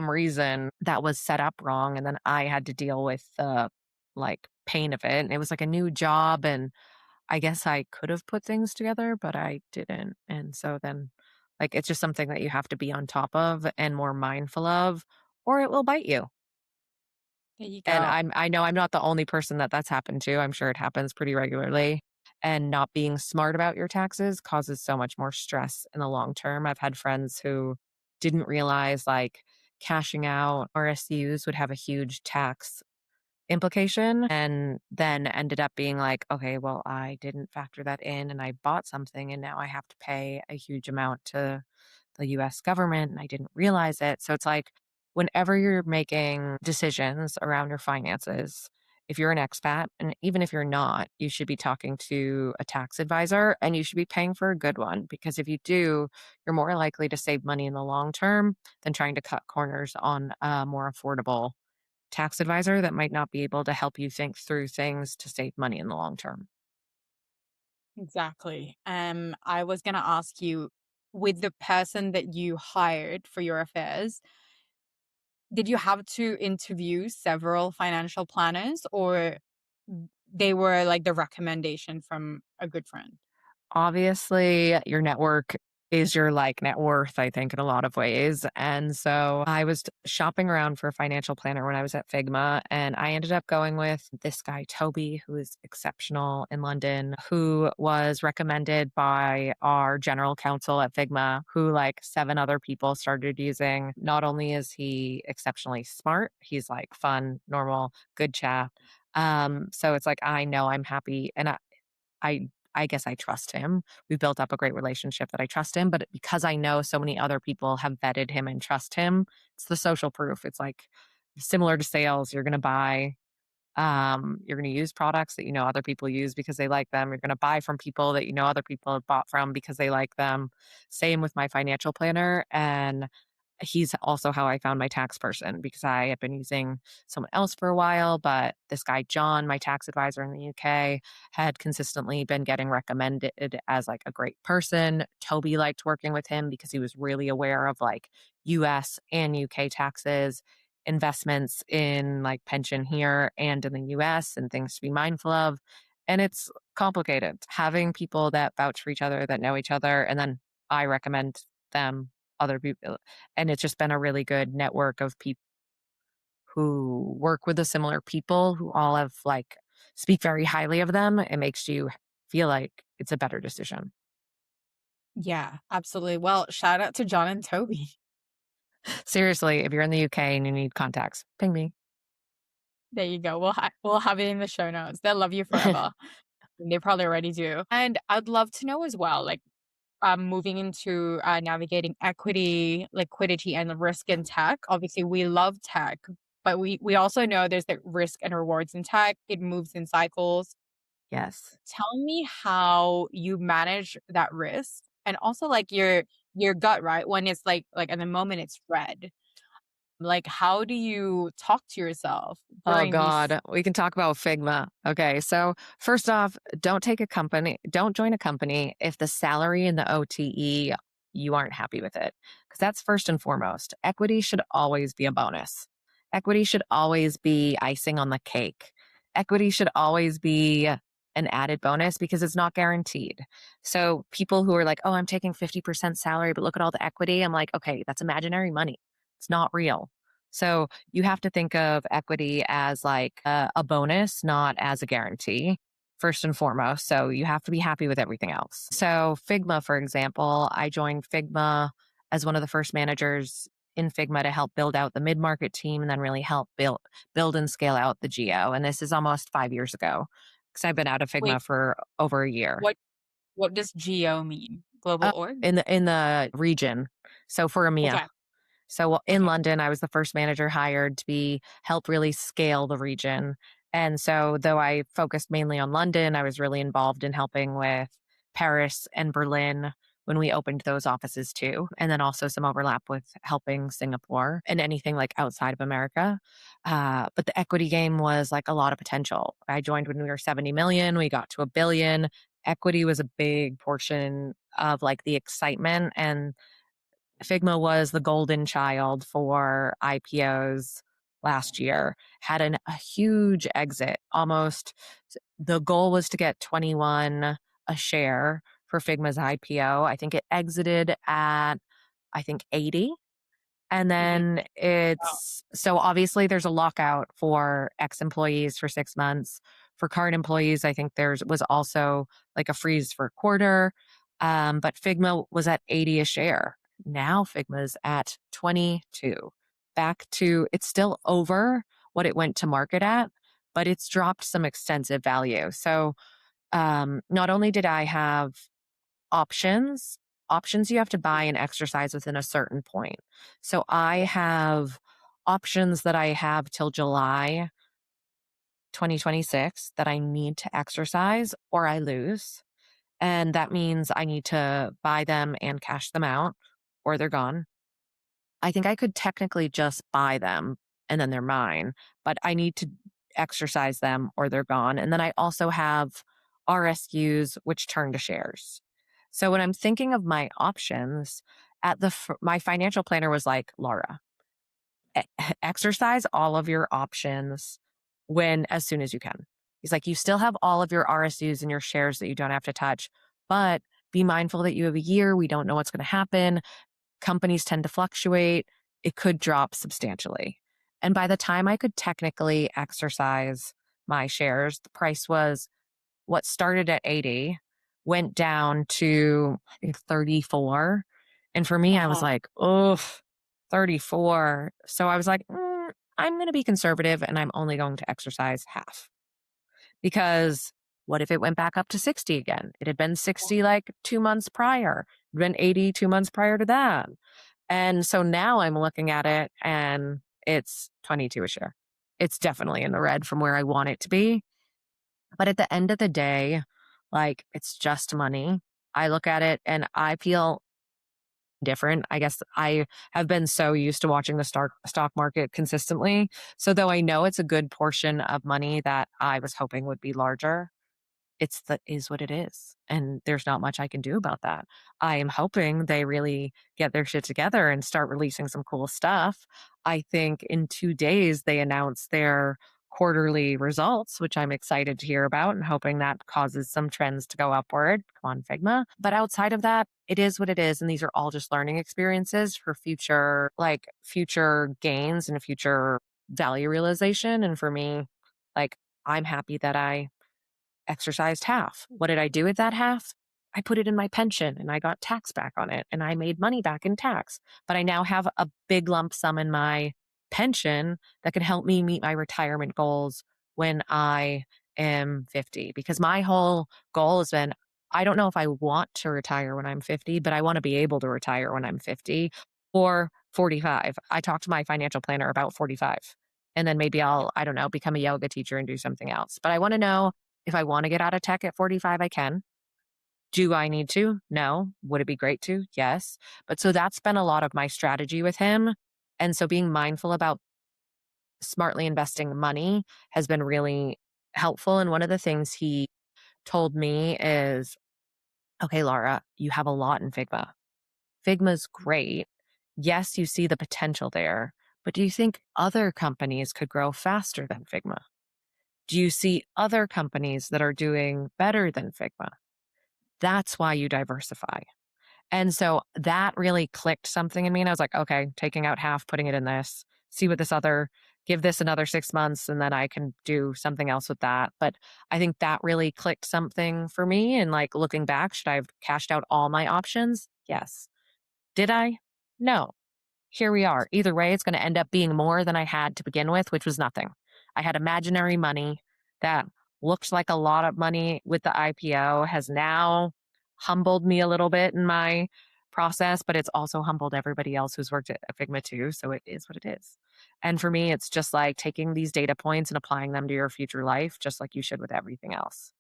Speaker 2: reason that was set up wrong and then I had to deal with the like pain of it. And it was like a new job and I guess I could have put things together, but I didn't. And so then like it's just something that you have to be on top of and more mindful of or it will bite you.
Speaker 1: There you
Speaker 2: And
Speaker 1: go.
Speaker 2: I know I'm not the only person that that's happened to. I'm sure it happens pretty regularly. And not being smart about your taxes causes so much more stress in the long term. I've had friends who didn't realize like cashing out RSUs would have a huge tax implication and then ended up being like, okay, well, I didn't factor that in and I bought something and now I have to pay a huge amount to the US government and I didn't realize it. So it's like whenever you're making decisions around your finances, if you're an expat and even if you're not, you should be talking to a tax advisor and you should be paying for a good one because if you do, you're more likely to save money in the long term than trying to cut corners on a more affordable tax advisor that might not be able to help you think through things to save money in the long term.
Speaker 1: Exactly. I was gonna ask you, with the person that you hired for your affairs, did you have to interview several financial planners or they were like the recommendation from a good friend?
Speaker 2: Obviously, your network is your like net worth, I think, in a lot of ways. And so I was shopping around for a financial planner when I was at Figma, and I ended up going with this guy, Toby, who is exceptional in London, who was recommended by our general counsel at Figma, who like 7 other people started using. Not only is he exceptionally smart, he's like fun, normal, good chat. So it's like I know I'm happy and I I guess I trust him. We built up a great relationship that I trust him, but because I know so many other people have vetted him and trust him, it's the social proof. It's like similar to sales. You're going to use products that you know other people use because they like them. You're going to buy from people that you know other people have bought from because they like them. Same with my financial planner. And he's also how I found my tax person because I had been using someone else for a while, but this guy, John, my tax advisor in the UK, had consistently been getting recommended as like a great person. Toby liked working with him because he was really aware of like US and UK taxes, investments in like pension here and in the US, and things to be mindful of. And it's complicated having people that vouch for each other, that know each other, and then I recommend them other people. And it's just been a really good network of people who work with the similar people who all have like speak very highly of them. It makes you feel like it's a better decision.
Speaker 1: Yeah, absolutely. Well, shout out to John and Toby.
Speaker 2: Seriously, if you're in the UK and you need contacts, ping me.
Speaker 1: There you go. We'll have it in the show notes. They'll love you forever. And they probably already do. And I'd love to know as well, like, moving into navigating equity, liquidity, and risk in tech. Obviously, we love tech, but we also know there's the risk and rewards in tech. It moves in cycles.
Speaker 2: Yes.
Speaker 1: Tell me how you manage that risk, and also like your gut, right? When it's like in the moment it's red. Like, how do you talk to yourself
Speaker 2: Oh
Speaker 1: during these?
Speaker 2: God, we can talk about Figma. Okay, so first off, don't join a company if the salary and the OTE you aren't happy with it. Because that's first and foremost. Equity should always be a bonus. Equity should always be icing on the cake. Equity should always be an added bonus because it's not guaranteed. So people who are like, "Oh, I'm taking 50% salary, but look at all the equity." I'm like, "Okay, that's imaginary money. It's not real." So you have to think of equity as like a bonus, not as a guarantee, first and foremost. So you have to be happy with everything else. So, Figma, for example, I joined Figma as one of the first managers in Figma to help build out the mid market team and then really help build and scale out the geo. And this is almost 5 years ago because I've been out of
Speaker 1: Wait,
Speaker 2: Figma for over a year.
Speaker 1: what what does GO mean? Global
Speaker 2: Uh,
Speaker 1: org?
Speaker 2: in the region. So for EMEA.
Speaker 1: Okay,
Speaker 2: So in
Speaker 1: okay.
Speaker 2: London, I was the first manager hired to be help really scale the region. And so though I focused mainly on London, I was really involved in helping with Paris and Berlin when we opened those offices too. And then also some overlap with helping Singapore and anything like outside of America. But the equity game was like a lot of potential. I joined when we were 70 million, we got to a billion. Equity was a big portion of like the excitement, and Figma was the golden child for IPOs last year, had a huge exit. Almost the goal was to get 21 a share for Figma's IPO. I think it exited at I think 80. And
Speaker 1: Mhm.
Speaker 2: then
Speaker 1: Wow.
Speaker 2: it's so obviously there's a lockout for ex employees for 6 months. For current employees, I think there's was also like a freeze for a quarter. But Figma was at 80 a share. Now Figma's at 22. Back to it's still over what it went to market at, but it's dropped some extensive value. So not only did I have options you have to buy and exercise within a certain point. So I have options that I have till July 2026 that I need to exercise or I lose. And that means I need to buy them and cash them out or they're gone. I think I could technically just buy them and then they're mine, but I need to exercise them or they're gone. And then I also have RSUs, which turn to shares. So when I'm thinking of my options, my financial planner was like, Laura, exercise all of your options when as soon as you can. He's like, you still have all of your RSUs and your shares that you don't have to touch, but be mindful that you have a year. We don't know what's going to happen. Companies tend to fluctuate. It could drop substantially. And by the time I could technically exercise my shares, the price was what started at 80, went down to I think 34. And for me, I was
Speaker 1: Uh-huh.
Speaker 2: like, oh, 34. So I was like, I'm going to be conservative and I'm only going to exercise half because what if it went back up to 60 again? It had been 60 like 2 months prior, it had been 80 2 months prior to that. And so now I'm looking at it and it's 22 a share. It's definitely in the red from where I want it to be. But at the end of the day, like it's just money. I look at it and I feel different. I guess I have been so used to watching the stock market consistently. So though I know it's a good portion of money that I was hoping would be larger, it's the is what it is, and there's not much I can do about that. I am hoping they really get their shit together and start releasing some cool stuff. I think in 2 days, they announced their quarterly results, which I'm excited to hear about and hoping that causes some trends to go upward. Come on, Figma. But outside of that, it is what it is, and these are all just learning experiences for future gains and future value realization, and for me, like, I'm happy that I exercised half. What did I do with that half? I put it in my pension and I got tax back on it and I made money back in tax. But I now have a big lump sum in my pension that can help me meet my retirement goals when I am 50. Because my whole goal has been I don't know if I want to retire when I'm 50, but I want to be able to retire when I'm 50 or 45. I talked to my financial planner about 45. And then maybe I don't know, become a yoga teacher and do something else. But I want to know if I want to get out of tech at 45, I can. Do I need to? No. Would it be great to? Yes. But so that's been a lot of my strategy with him. And so being mindful about smartly investing money has been really helpful. And one of the things he told me is, okay, Laura, you have a lot in Figma. Figma's great. Yes, you see the potential there, but do you think other companies could grow faster than Figma? Do you see other companies that are doing better than Figma? That's why you diversify. And so that really clicked something in me. And I was like, okay, taking out half, putting it in this, see what give this another 6 months, and then I can do something else with that. But I think that really clicked something for me. And like looking back, should I have cashed out all my options? Yes. Did I? No. Here we are. Either way, it's going to end up being more than I had to begin with, which was nothing. I had imaginary money that looked like a lot of money with the IPO, has now humbled me a little bit in my process, but it's also humbled everybody else who's worked at Figma too. So it is what it is. And for me, it's just like taking these data points and applying them to your future life, just like you should with everything else.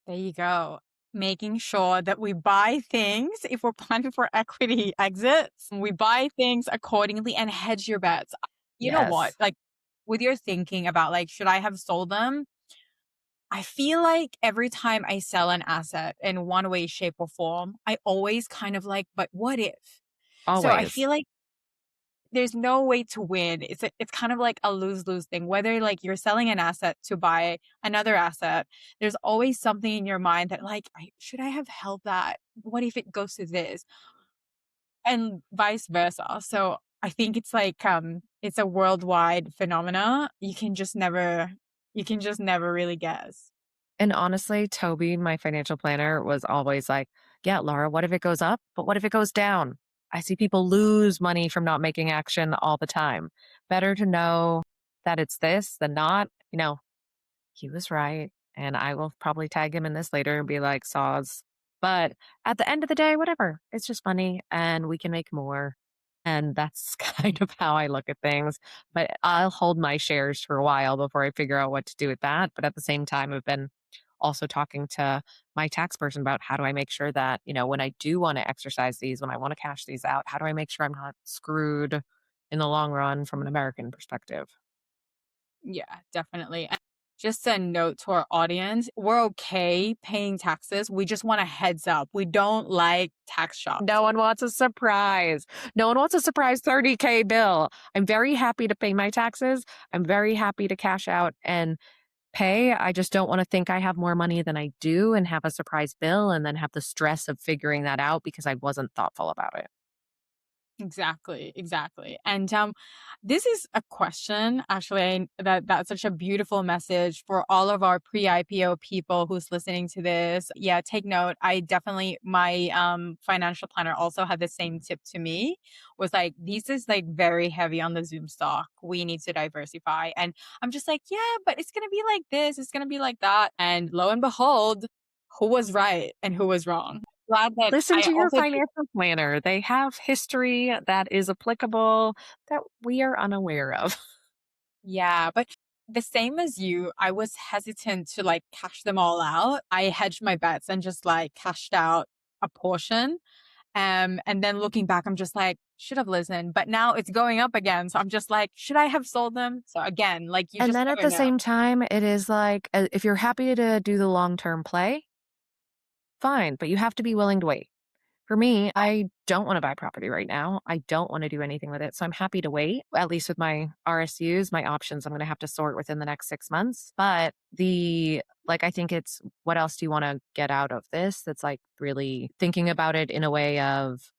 Speaker 1: There you go. Making sure that we buy things if we're planning for equity exits, we buy things accordingly and hedge your bets. You know what?
Speaker 2: Yes.
Speaker 1: Like with your thinking about like, should I have sold them? I feel like every time I sell an asset in one way, shape, or form, I always kind of like, but what if? So I
Speaker 2: Always.
Speaker 1: feel like there's no way to win. It's kind of like a lose-lose thing. Whether like you're selling an asset to buy another asset, there's always something in your mind that like, should I have held that? What if it goes to this? And vice versa. So I think it's like it's a worldwide phenomena. You can just never really guess.
Speaker 2: And honestly, Toby, my financial planner, was always like, yeah, Laura, what if it goes up? But what if it goes down? I see people lose money from not making action all the time. Better to know that it's this than not. He was right. And I will probably tag him in this later and be like, saws. But at the end of the day, whatever. It's just money and we can make more. And that's kind of how I look at things. But I'll hold my shares for a while before I figure out what to do with that. But at the same time, I've been also talking to my tax person about how do I make sure that, when I do want to exercise these, when I want to cash these out, how do I make sure I'm not screwed in the long run from an American perspective?
Speaker 1: Yeah, definitely. And just a note to our audience, we're okay paying taxes. We just want a heads up. We don't like tax shocks.
Speaker 2: No one wants a surprise. No one wants a surprise 30K bill. I'm very happy to pay my taxes. I'm very happy to cash out and pay. I just don't want to think I have more money than I do and have a surprise bill and then have the stress of figuring that out because I wasn't thoughtful about it.
Speaker 1: Exactly, exactly. And this is a question actually that's such a beautiful message for all of our pre-IPO people who's listening to this. Yeah, take note. I definitely my financial planner also had the same tip to me. Was like this is like very heavy on the Zoom stock. We need to diversify. And I'm just like, yeah, but it's going to be like this, it's going to be like that. And lo and behold, who was right and who was wrong? Glad that
Speaker 2: Listen
Speaker 1: I
Speaker 2: to your
Speaker 1: also
Speaker 2: financial planner. They have history that is applicable that we are unaware of.
Speaker 1: Yeah, but the same as you, I was hesitant to like cash them all out. I hedged my bets and just like cashed out a portion. And then looking back, I'm just like, should have listened. But now it's going up again. So I'm just like, should I have sold them? So again, like you
Speaker 2: And
Speaker 1: just
Speaker 2: then at
Speaker 1: never
Speaker 2: the
Speaker 1: know.
Speaker 2: same time, it is like, if you're happy to do the long-term play, fine, but you have to be willing to wait. For me, I don't want to buy property right now. I don't want to do anything with it. So I'm happy to wait, at least with my RSUs, my options. I'm going to have to sort within the next 6 months. But I think it's what else do you want to get out of this? That's like really thinking about it in a way of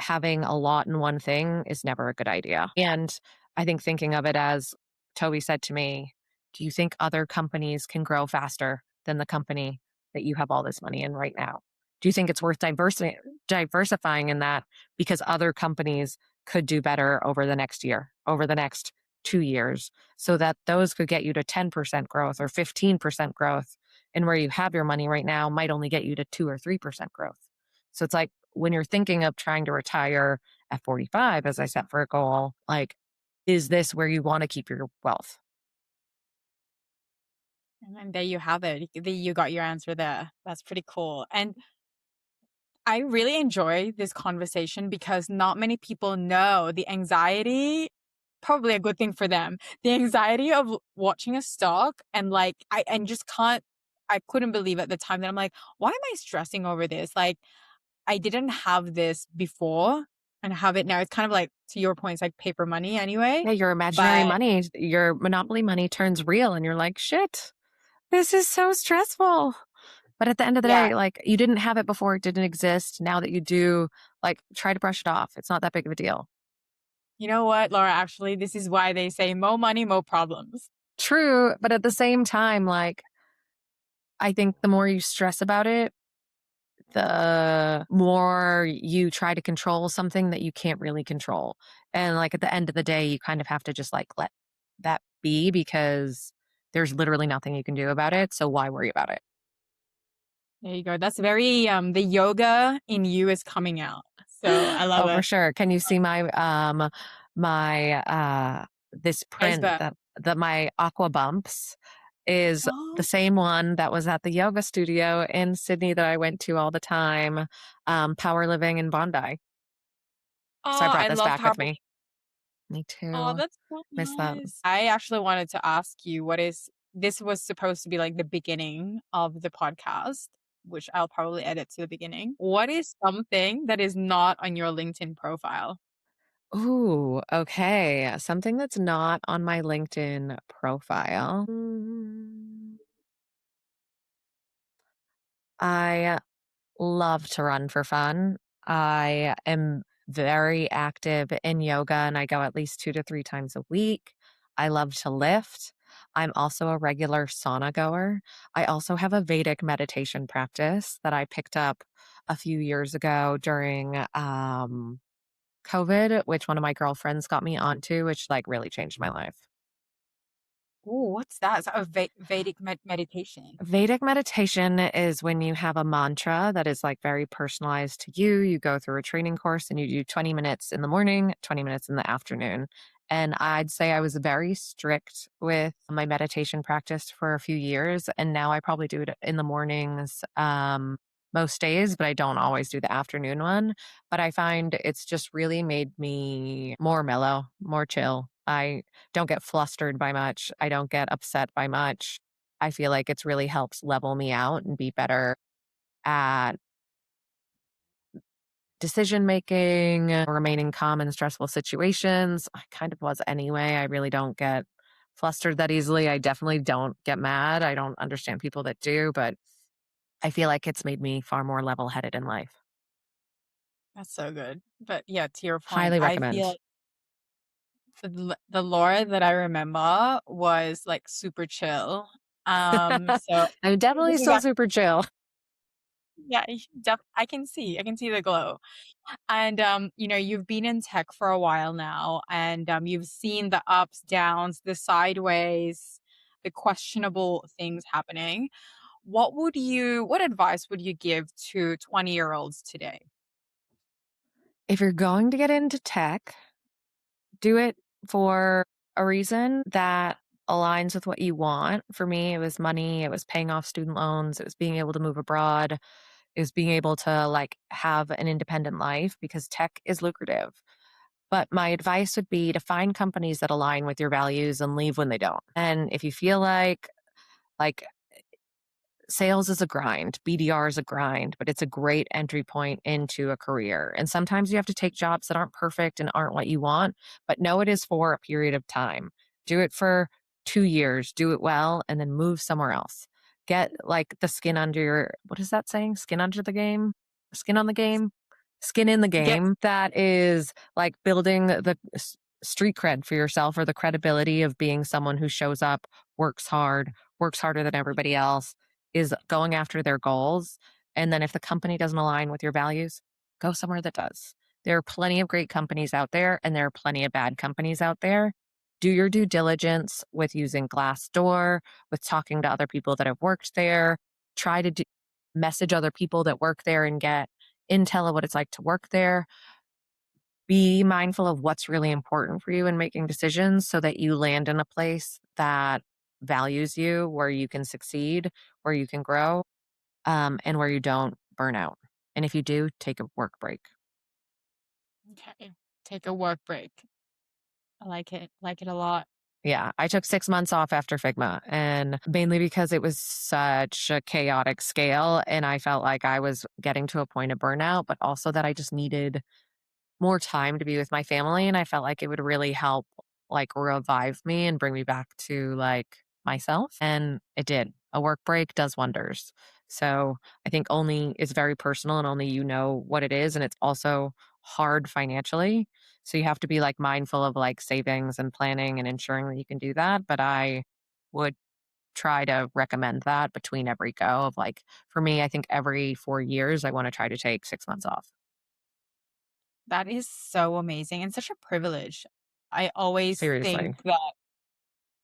Speaker 2: having a lot in one thing is never a good idea. And I think thinking of it as Toby said to me, do you think other companies can grow faster than the company that you have all this money in right now? Do you think it's worth diversifying in that because other companies could do better over the next year, over the next 2 years, so that those could get you to 10% growth or 15% growth? And where you have your money right now might only get you to 2 or 3% growth. So it's like when you're thinking of trying to retire at 45, as I set for a goal, like, is this where you want to keep your wealth?
Speaker 1: And there you have it. You got your answer there. That's pretty cool. And I really enjoy this conversation because not many people know the anxiety, probably a good thing for them. The anxiety of watching a stock and like and just can't I couldn't believe at the time that I'm like, why am I stressing over this? Like I didn't have this before and have it now. It's kind of like to your point, it's like paper money anyway.
Speaker 2: Yeah, your imaginary
Speaker 1: But
Speaker 2: money, your monopoly money turns real and you're like, shit, this is so stressful. But at the end of the
Speaker 1: yeah,
Speaker 2: day, like you didn't have it before, it didn't exist. Now that you do, like try to brush it off. It's not that big of a deal.
Speaker 1: you know what, Laura, actually, this is why they say more money, more problems.
Speaker 2: True. But at the same time, like I think the more you stress about it, the more you try to control something that you can't really control. And like at the end of the day, you kind of have to just like let that be because there's literally nothing you can do about it. So why worry about it?
Speaker 1: There you go. That's very the yoga in you is coming out. So I love
Speaker 2: Oh, for
Speaker 1: it.
Speaker 2: sure. Can you see my this print
Speaker 1: Iceberg.
Speaker 2: that my aqua bumps is the
Speaker 1: Oh,
Speaker 2: same one that was at the yoga studio in Sydney that I went to all the time, Power Living in Bondi. So I brought
Speaker 1: I
Speaker 2: this
Speaker 1: love
Speaker 2: back with
Speaker 1: Powerful.
Speaker 2: me. Me
Speaker 1: Oh,
Speaker 2: too.
Speaker 1: that's so
Speaker 2: Miss that.
Speaker 1: nice. I actually wanted to ask you what is this was supposed to be like the beginning of the podcast, which I'll probably edit to the beginning. What is something that is not on your LinkedIn profile?
Speaker 2: Ooh, okay. Something that's not on my LinkedIn profile. I love to run for fun. I am very active in yoga and I go at least 2 to 3 times a week. I love to lift. I'm also a regular sauna goer. I also have a Vedic meditation practice that I picked up a few years ago during COVID, which one of my girlfriends got me onto, which like really changed my life.
Speaker 1: Oh, what's that? Is that a Vedic meditation?
Speaker 2: Vedic meditation is when you have a mantra that is like very personalized to you. You go through a training course and you do 20 minutes in the morning, 20 minutes in the afternoon. And I'd say I was very strict with my meditation practice for a few years. And now I probably do it in the mornings most days, but I don't always do the afternoon one. But I find it's just really made me more mellow, more chill. I don't get flustered by much. I don't get upset by much. I feel like it's really helps level me out and be better at decision making, remaining calm in stressful situations. I kind of was anyway. I really don't get flustered that easily. I definitely don't get mad. I don't understand people that do, but I feel like it's made me far more level headed in life.
Speaker 1: That's so good. But yeah, to your point,
Speaker 2: Highly
Speaker 1: I feel
Speaker 2: recommend.
Speaker 1: like the Laura that I remember was like super chill. So
Speaker 2: I'm definitely
Speaker 1: this is
Speaker 2: still super chill.
Speaker 1: yeah, I can see the glow. And you've been in tech for a while now, and you've seen the ups, downs, the sideways, the questionable things happening. What advice would you give to 20-year-olds today?
Speaker 2: If you're going to get into tech, do it for a reason that aligns with what you want. For me, it was money, it was paying off student loans, it was being able to move abroad, is being able to like have an independent life because tech is lucrative. But my advice would be to find companies that align with your values and leave when they don't. And if you feel like sales is a grind, BDR is a grind, but it's a great entry point into a career. And sometimes you have to take jobs that aren't perfect and aren't what you want, but know it is for a period of time. Do it for 2 years, do it well, and then move somewhere else. Get like the skin under your, what is that saying? Skin under the game? Skin on the game? Skin in the
Speaker 1: Get
Speaker 2: game. That is like building the street cred for yourself or the credibility of being someone who shows up, works hard, works harder than everybody else, is going after their goals. And then if the company doesn't align with your values, go somewhere that does. There are plenty of great companies out there, and there are plenty of bad companies out there. Do your due diligence with using Glassdoor, with talking to other people that have worked there. Try to message other people that work there and get intel of what it's like to work there. Be mindful of what's really important for you in making decisions so that you land in a place that values you, where you can succeed, where you can grow, and where you don't burn out. And if you do, take a work break.
Speaker 1: Okay. Take a work break. I like it. Like it a lot.
Speaker 2: Yeah, I took 6 months off after Figma, and mainly because it was such a chaotic scale. And I felt like I was getting to a point of burnout, but also that I just needed more time to be with my family, and I felt like it would really help, like, revive me and bring me back to, like, myself, and it did. A work break does wonders. So, I think only it's very personal and only you know what it is, and it's also hard financially. So, you have to be, like, mindful of, like, savings and planning and ensuring that you can do that, but I would try to recommend that between every go of, like, for me, I think every 4 years, I wanna try to take 6 months off.
Speaker 1: That is so amazing and such a privilege. I always think
Speaker 2: Seriously.
Speaker 1: that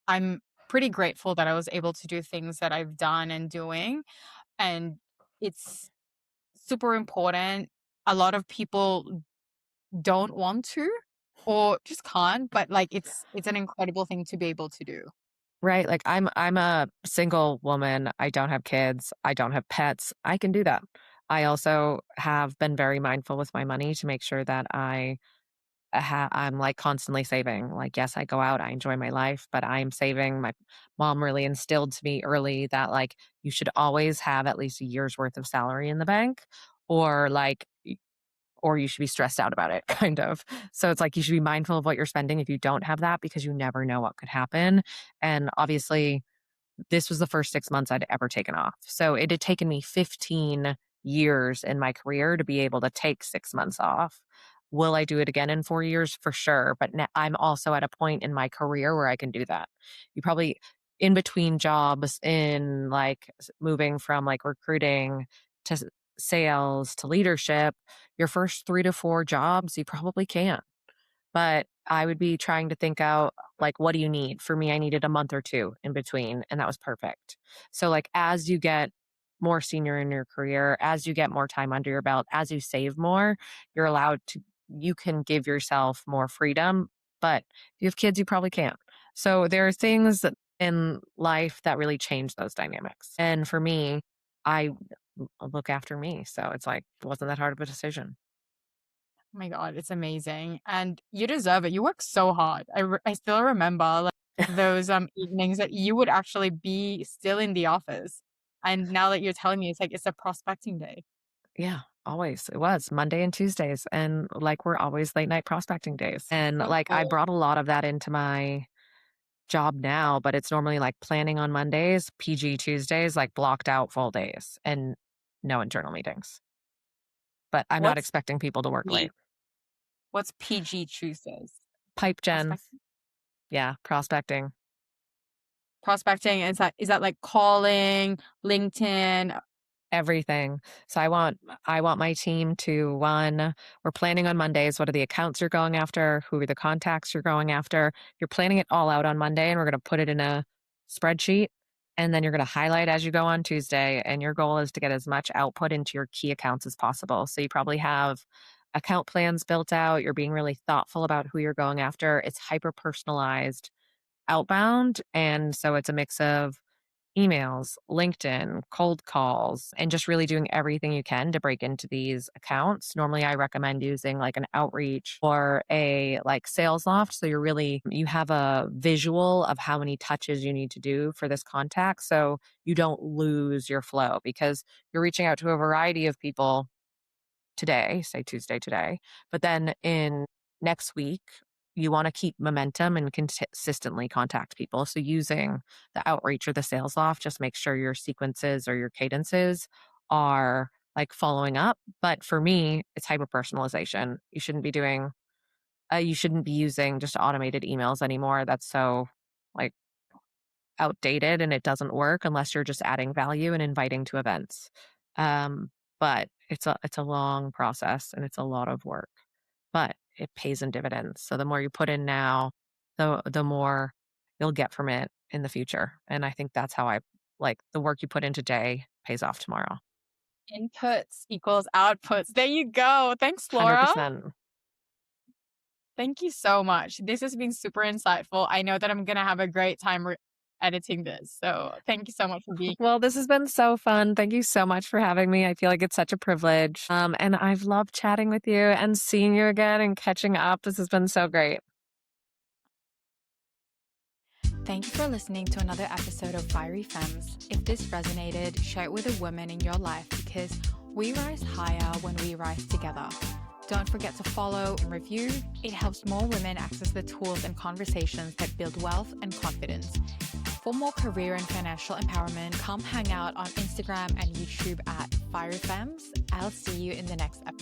Speaker 1: I'm pretty grateful that I was able to do things that I've done and doing. And it's super important. A lot of people don't want to or just can't, but like it's an incredible thing to be able to do.
Speaker 2: Right, like, I'm a single woman, I don't have kids, I don't have pets, I can do that. I also have been very mindful with my money to make sure that I'm, like, constantly saving, like, yes, I go out, I enjoy my life, but I'm saving. My mom really instilled to me early that, like, you should always have at least a year's worth of salary in the bank, or, like, or you should be stressed out about it, kind of. So it's like you should be mindful of what you're spending if you don't have that because you never know what could happen. And obviously, this was the first 6 months I'd ever taken off. So it had taken me 15 years in my career to be able to take 6 months off. Will I do it again in 4 years? For sure, but I'm also at a point in my career where I can do that. You probably in between jobs in, like, moving from, like, recruiting to sales to leadership, your first 3 to 4 jobs, you probably can't. But I would be trying to think out, like, what do you need? For me, I needed a month or 2 in between, and that was perfect. So, like, as you get more senior in your career, as you get more time under your belt, as you save more, you're allowed to you can give yourself more freedom, but if you have kids, you probably can't. So, there are things in life that really change those dynamics. And for me, I look after me, so it's like, it wasn't that hard of a decision.
Speaker 1: Oh my god, it's amazing, and you deserve it. You work so hard. I still remember, like, those, evenings that you would actually be still in the office, and now that you're telling me, it's like it's a prospecting day.
Speaker 2: Yeah, always. It was Monday and Tuesdays, and, like, we're always late night prospecting days, and,
Speaker 1: So
Speaker 2: like, I
Speaker 1: cool.
Speaker 2: brought a lot of that into my job now, but it's normally, like, planning on Mondays, PG Tuesdays, like, blocked out full days, and no internal meetings. But I'm not
Speaker 1: What's
Speaker 2: expecting people to work
Speaker 1: P
Speaker 2: late.
Speaker 1: what's PG Tuesdays?
Speaker 2: Pipe gen,
Speaker 1: Prospecting?
Speaker 2: yeah, prospecting.
Speaker 1: Prospecting, is that like calling, LinkedIn?
Speaker 2: Everything. So I want my team to, 1, we're planning on Mondays, what are the accounts you're going after? Who are the contacts you're going after? You're planning it all out on Monday, and we're gonna put it in a spreadsheet, and then you're gonna highlight as you go on Tuesday, and your goal is to get as much output into your key accounts as possible. So you probably have account plans built out, you're being really thoughtful about who you're going after. It's hyper personalized outbound, and so it's a mix of emails, LinkedIn, cold calls, and just really doing everything you can to break into these accounts. Normally, I recommend using like an outreach or a like sales loft. So you have a visual of how many touches you need to do for this contact. So you don't lose your flow because you're reaching out to a variety of people today, say Tuesday today, but then in next week, you want to keep momentum and consistently contact people. So using the outreach or the sales loft, just make sure your sequences or your cadences are like following up. But for me, it's hyper personalization. You shouldn't be using just automated emails anymore. That's so like outdated and it doesn't work unless you're just adding value and inviting to events. Um, but it's a long process and it's a lot of work, but it pays in dividends. So the more you put in now, the more you'll get from it in the future. And I think that's how I like the work you put in today pays off tomorrow.
Speaker 1: Inputs equals outputs. There you go. Thanks, Laura.
Speaker 2: 100%.
Speaker 1: Thank you so much. This has been super insightful. I know that I'm going to have a great time editing this. So thank you so much for being.
Speaker 2: Well, this has been so fun. Thank you so much for having me. I feel like it's such a privilege. And I've loved chatting with you and seeing you again and catching up. This has been so great.
Speaker 1: Thank you for listening to another episode of Fiery Femmes. If this resonated, share it with a woman in your life because we rise higher when we rise together. Don't forget to follow and review. It helps more women access the tools and conversations that build wealth and confidence. For more career and financial empowerment, come hang out on Instagram and YouTube at Fiery Femmes. I'll see you in the next episode.